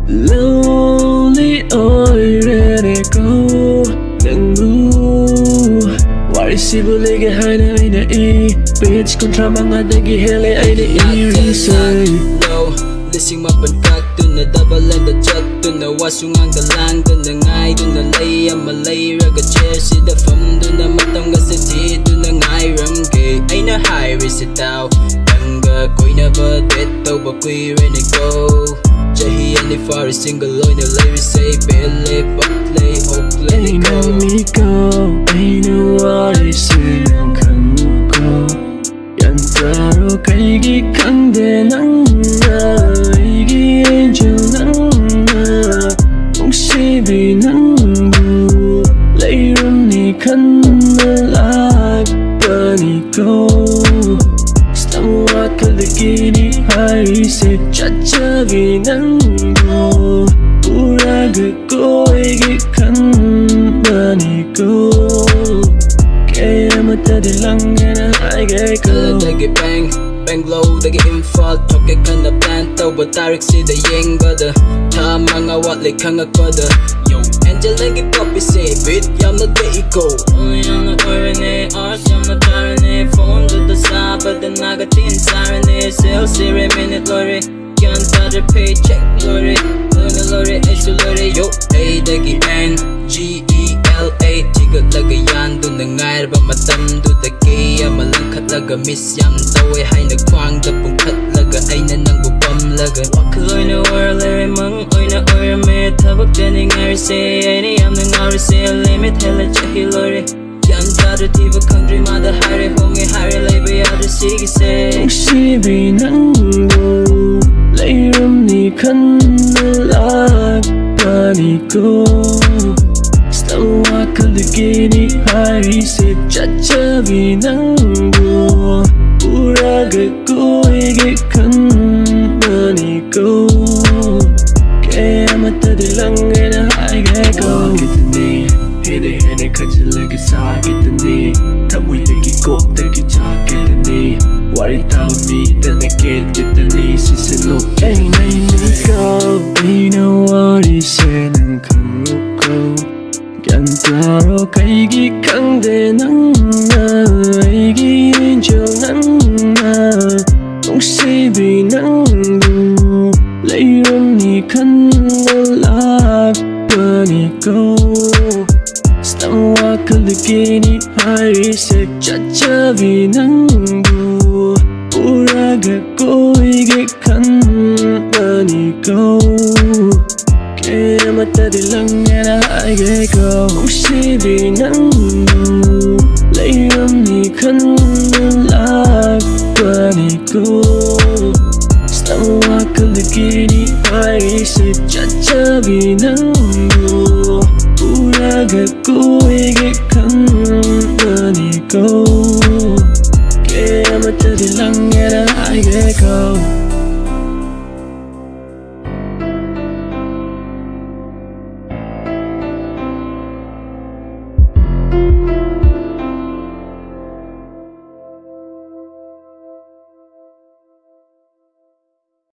Lonely 오래되고 낭부 와리시불리게 하는 아이나 이 빛이 콘트라망하되기 hele 아이나 이리세 Lising mapankat dun na dabalan da chat dun na wasungang galang dun na ngay dun na lay amalay raga chesi da fam dun na matam ga sati dun na ngay ramge ay na high risitaw tanga koy na ba det tau ba koy ready go jahi ani far single loy na lay say bele batlay oklay go ay na miko ay na warisi ng kanko yan taro kaigi kangde ng 비난부 레이름니 칸날락바니고 스타무와 칼리기니 하이세 짜짜 비난부 우라그고 이기 칸바니고 깨야마타디 랑에나 알게고 dagi bang bang low dagi infall toke kana plan tau ba tarik si da yeng bada ta mga watli kanga kwada yo angel lagi poppy say bit yam na de iko yam na orne art yam na tarne phone to the side but the naga tin siren sale siri minute lorry can't touch a paycheck lorry lorry extra lorry yo a dagi n g e l a tigat laga yan dun na ngair ba matam du dagi amalangkat laga miss yam tawai hay nagkwang da pungkat laga ay na nang bubam laga wakaloy na waralari mang oy na oy me tabak dani ngari say ay ni yam na ngari say limit hela chahi lori yan tadu tiba country mada hari hongi hari labor yadu sigi say 혹시 비난도 레이름니 칸날락바니고 스타무와 칼리기니 하이세 짜짜 비난도 우라그고 이게 칸바니고 깨야마타디 랑에나 하이게고 기트니 헤네 가질르기 사기트니 타무이되기 꼭대기 작게드니 Worry about me, then I can't get the knees. It's a look, ain't I go. Ain't no worry, saying come go. Gantaro kaigi kangde nang na, igi angel nang na. 혹시 비난도 레이름니 칸날락바니고 스타무와 칼리기니 하이세 짜짜 비난도 우라가고 이게 칸바니고 깨야마타디 랑에나 알게고 혹시 비난도 레이름니 칸날락바니고 스타무와 칼리기니 하이세 짜짜 비난도 우라가고 이게 칸바니고 깨야마타디 랑에나 알게고